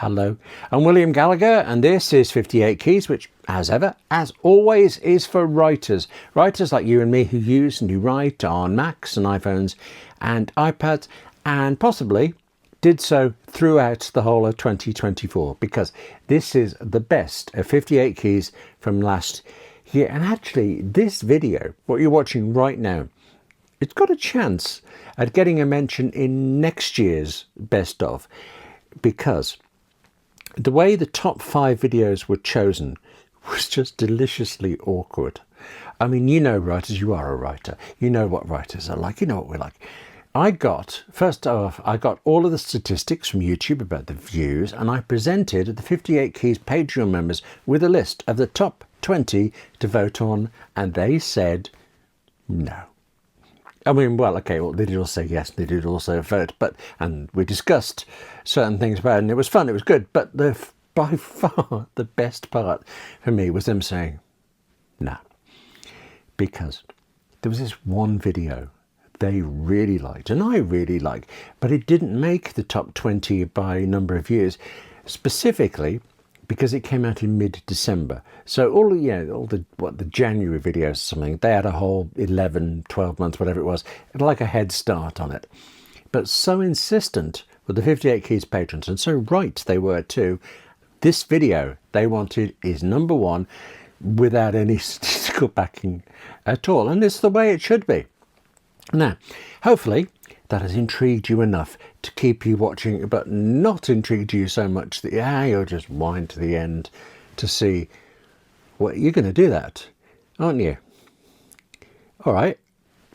Hello, I'm William Gallagher and this is 58 Keys, which as ever, as always, is for writers. Writers like you and me who use and who write on Macs and iPhones and iPads and possibly did so throughout the whole of 2024 because this is the best of 58 Keys from last year. And actually this video, what you're watching right now, it's got a chance at getting a mention in next year's best of because the way the top 5 videos were chosen was just deliciously awkward. I mean, you know writers, you are a writer. You know what writers are like, you know what we're like. First off, I got all of the statistics from YouTube about the views and I presented the 58 Keys Patreon members with a list of the top 20 to vote on and they said no. I mean, well, okay, well, they did all say yes, they did also vote, and we discussed certain things about it, and it was fun, it was good, but by far the best part for me was them saying, no, because there was this one video they really liked, and I really like, but it didn't make the top 20 by number of views, specifically because it came out in mid-December. So all the January videos or something, they had a whole 11, 12 months, whatever it was, like a head start on it. But so insistent were the 58 Keys patrons, and so right they were too. This video they wanted is number one without any statistical backing at all. And it's the way it should be. Now, hopefully that has intrigued you enough to keep you watching, but not intrigued you so much that you'll just wind to the end to see what you're going to do that, aren't you? All right,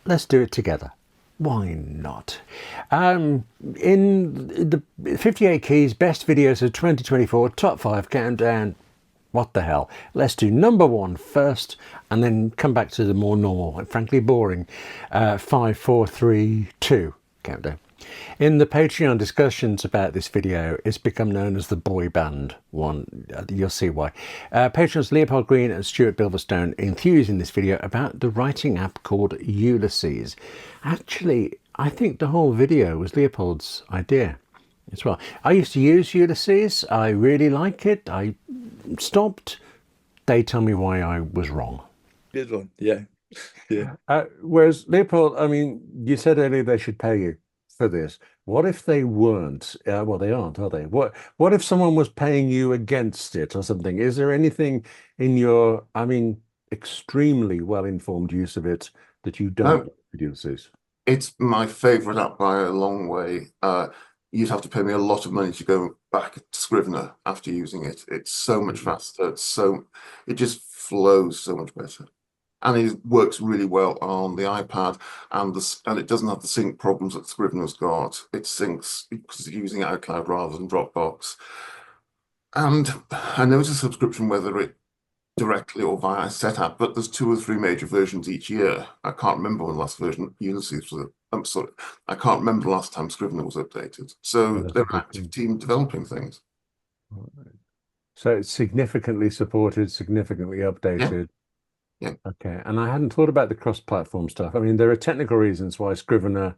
let's do it together. Why not? In the 58 Keys Best Videos of 2024 Top 5 Countdown, what the hell? Let's do number 1 first and then come back to the more normal and frankly boring 5, 4, 3, 2 countdown. In the Patreon discussions about this video, it's become known as the boy band one. You'll see why. Patrons Leopold Green and Stuart Bilverstone enthused in this video about the writing app called Ulyses. Actually, I think the whole video was Leopold's idea as well. I used to use Ulyses. I really like it. I stopped. They tell me why I was wrong. Good one, yeah. Yeah. Whereas Leopold, I mean, you said earlier they should pay you for this. What if they weren't? Well, they aren't, are they? What if someone was paying you against it or something? Is there anything in your, I mean, extremely well-informed use of it that you don't use? It's my favorite app by a long way. You'd have to pay me a lot of money to go back to Scrivener after using it. It's so much faster. It just flows so much better. And it works really well on the iPad, and it doesn't have the sync problems that Scrivener's got. It syncs because it's using iCloud rather than Dropbox. And I know it's a subscription, whether it directly or via Setapp, but there's 2 or 3 major versions each year. I can't remember when the last version of Ulyses was. I'm sorry, I can't remember the last time Scrivener was updated. So they're an active team developing things. So it's significantly supported, significantly updated. Yeah. Okay, and I hadn't thought about the cross-platform stuff. I mean, there are technical reasons why Scrivener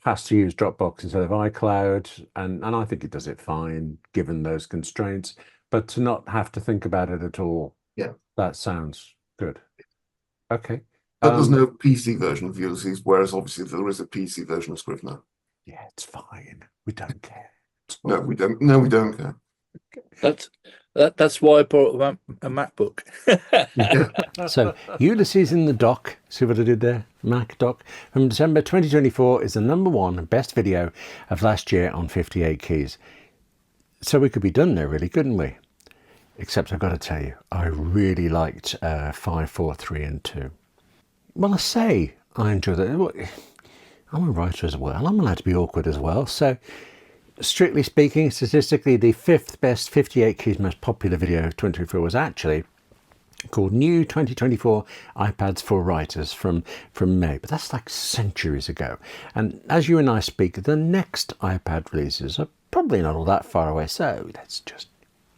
has to use Dropbox instead of iCloud, and I think it does it fine, given those constraints. But to not have to think about it at all, that sounds good. Okay. But there's no PC version of Ulyses, whereas obviously there is a PC version of Scrivener. Yeah, it's fine. We don't care. No, we don't. No, we don't care. That's why I bought a MacBook. So Ulyses in the dock, see what I did there? Mac dock from December 2024 is the number 1 best video of last year on 58 Keys. So we could be done there really, couldn't we? Except I've got to tell you, I really liked 5, 4, 3 and 2. Well, I say I enjoyed it. I'm a writer as well. I'm allowed to be awkward as well. So strictly speaking, statistically, the 5th best 58 Keys most popular video of 2024 was actually called New 2024 iPads for Writers from May. But that's like centuries ago. And as you and I speak, the next iPad releases are probably not all that far away. So let's just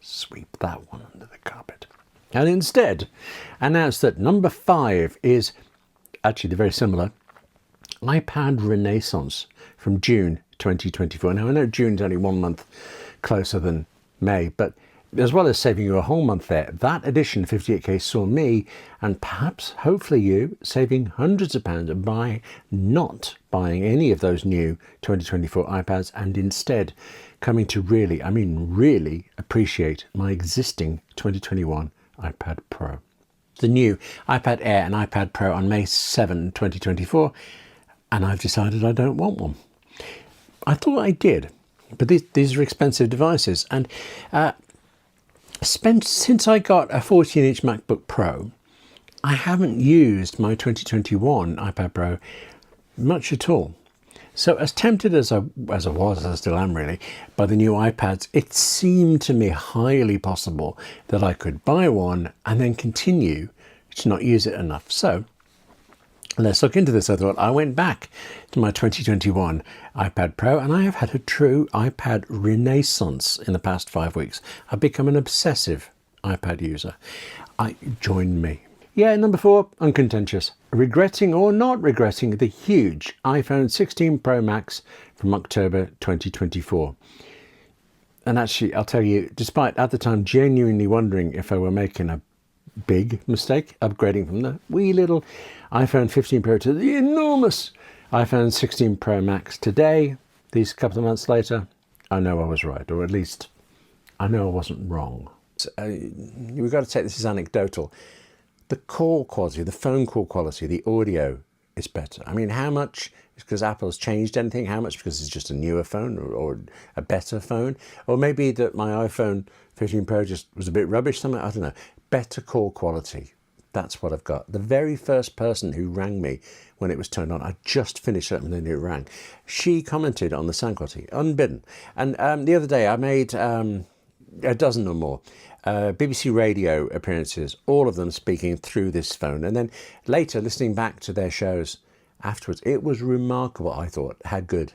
sweep that one under the carpet. And instead, announce that number 5 is actually very similar iPad Renaissance from June 2024. Now, I know June's only 1 month closer than May. But as well as saving you a whole month there, that edition 58K saw me, and perhaps hopefully you, saving hundreds of pounds by not buying any of those new 2024 iPads, and instead coming to really, I mean really appreciate my existing 2021 iPad Pro. The new iPad Air and iPad Pro on May 7, 2024, and I've decided I don't want one. I thought I did, but these are expensive devices, and since I got a 14-inch MacBook Pro, I haven't used my 2021 iPad Pro much at all. So as tempted as I still am really, by the new iPads, it seemed to me highly possible that I could buy one and then continue to not use it enough. So let's look into this. I thought I went back to my 2021 iPad Pro, and I have had a true iPad renaissance in the past 5 weeks. I've become an obsessive iPad user. Join me. Yeah, number 4, uncontentious. Regretting or not regretting the huge iPhone 16 Pro Max from October 2024. And actually, I'll tell you, despite at the time genuinely wondering if I were making a big mistake upgrading from the wee little iPhone 15 Pro to the enormous iPhone 16 Pro Max today, these couple of months later, I know I was right, or at least I know I wasn't wrong. We've got to take this as anecdotal. The call quality, the phone call quality, the audio is better. I mean, how much is because Apple's changed anything? How much because it's just a newer phone or a better phone? Or maybe that my iPhone 15 Pro just was a bit rubbish, something, I don't know. Better call quality. That's what I've got. The very first person who rang me when it was turned on, I just finished it and then it rang. She commented on the sound quality, unbidden. And the other day I made a dozen or more BBC radio appearances, all of them speaking through this phone. And then later listening back to their shows afterwards, it was remarkable, I thought, how good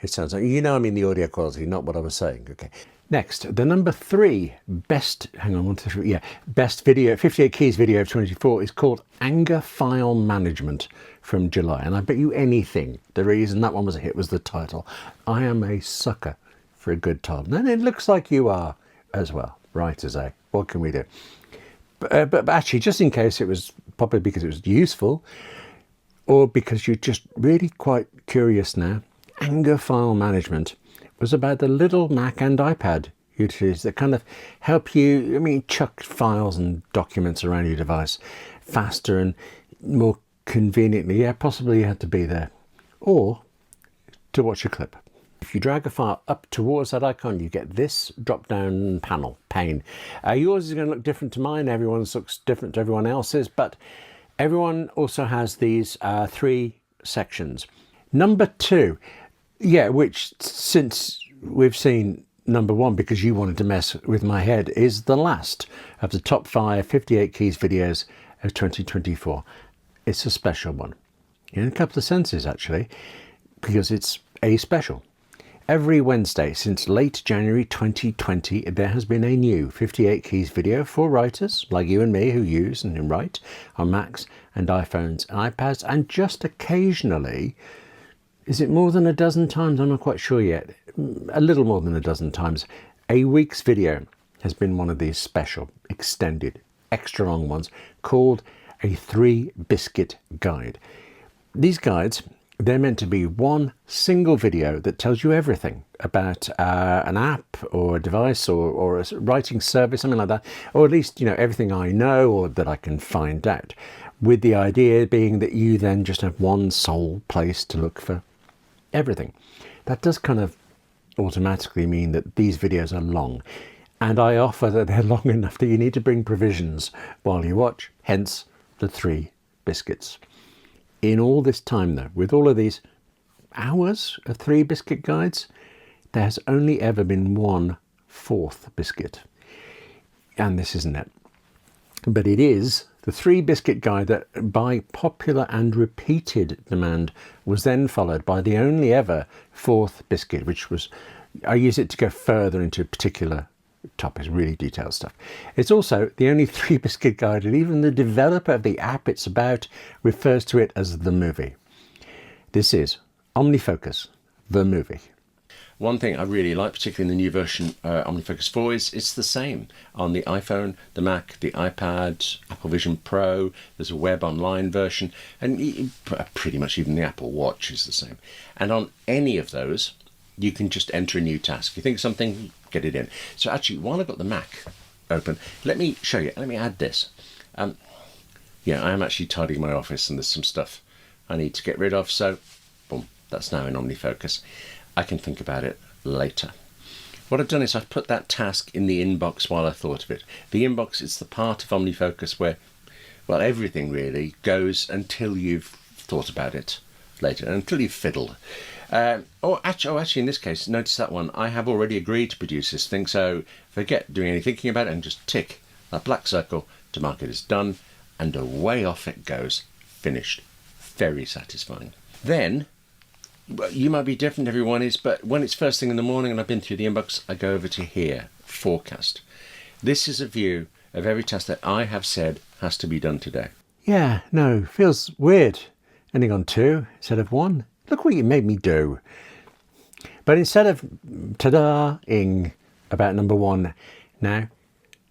it sounds. Like, you know, I mean the audio quality, not what I was saying. Okay. Next, the number 3 best, hang on, 1, 2, 3, yeah, best video, 58 Keys video of 24 is called Anger File Management from July. And I bet you anything, the reason that one was a hit was the title. I am a sucker for a good title. And it looks like you are as well. Writers, eh? What can we do? But actually, just in case it was probably because it was useful or because you're just really quite curious now, Anger File Management was about the little Mac and iPad utilities that kind of help you, I mean, chuck files and documents around your device faster and more conveniently. Yeah, possibly you had to be there. Or to watch a clip. If you drag a file up towards that icon, you get this drop-down panel pane. Yours is going to look different to mine. Everyone's looks different to everyone else's, but everyone also has these 3 sections. Number 2, yeah, which since we've seen number 1 because you wanted to mess with my head, is the last of the top 5 58 Keys videos of 2024. It's a special one in a couple of senses, actually, because it's a special. Every Wednesday since late January 2020, there has been a new 58 Keys video for writers like you and me who use and write on Macs and iPhones and iPads, and just occasionally, is it more than a dozen times? I'm not quite sure yet. A little more than a dozen times. A week's video has been one of these special, extended, extra long ones called a 3-biscuit guide. These guides, they're meant to be one single video that tells you everything about an app or a device or a writing service, something like that, or at least, you know, everything I know or that I can find out, with the idea being that you then just have one sole place to look for everything. That does kind of automatically mean that these videos are long, and I offer that they're long enough that you need to bring provisions while you watch, hence the 3 biscuits. In all this time though, with all of these hours of 3 biscuit guides, there has only ever been one 4th biscuit. And this isn't it. But it is the 3 biscuit guide that by popular and repeated demand was then followed by the only ever 4th biscuit, which was, I use it to go further into particular topics, really detailed stuff. It's also the only 3 biscuit guide, and even the developer of the app it's about refers to it as the movie. This is OmniFocus, the movie. one thing I really like, particularly in the new version OmniFocus 4, is it's the same on the iPhone, the Mac, the iPad, Apple Vision Pro. There's a web online version, and pretty much even the Apple Watch is the same. And on any of those, you can just enter a new task. You think of something, get it in. So actually, while I've got the Mac open, let me show you. Let me add this. Yeah, I am actually tidying my office, and there's some stuff I need to get rid of. So, boom, that's now in OmniFocus. I can think about it later. What I've done is I've put that task in the inbox while I thought of it. The inbox is the part of OmniFocus where, well, everything really goes until you've thought about it later, until you've fiddled. Actually, in this case, notice that one. I have already agreed to produce this thing, so forget doing any thinking about it and just tick that black circle to mark it as done, and away off it goes. Finished. Very satisfying. Then, you might be different, everyone is, but when it's first thing in the morning and I've been through the inbox, I go over to here, forecast. This is a view of every task that I have said has to be done today. Yeah, no, feels weird. Ending on 2 instead of 1. Look what you made me do. But instead of ta-da-ing about number 1 now,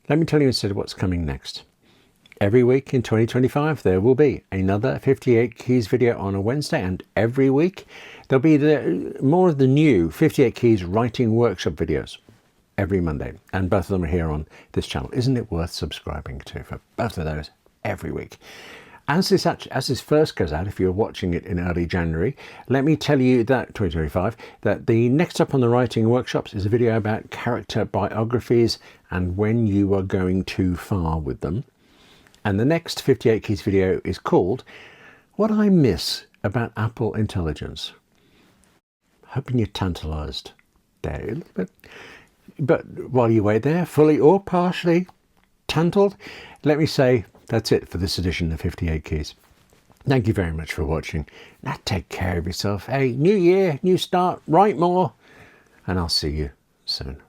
let me tell you instead what's coming next. Every week in 2025, there will be another 58 Keys video on a Wednesday, and every week there'll be more of the new 58 Keys writing workshop videos every Monday, and both of them are here on this channel. Isn't it worth subscribing to for both of those every week? As this first goes out, if you're watching it in early January, let me tell you that 2025, that the next up on the writing workshops is a video about character biographies and when you are going too far with them. And the next 58 Keys video is called What I Miss About Apple Intelligence. Hoping you're tantalised there a little bit. But while you wait there, fully or partially tantled, let me say that's it for this edition of 58 Keys. Thank you very much for watching. Now take care of yourself. Hey, new year, new start, write more, and I'll see you soon.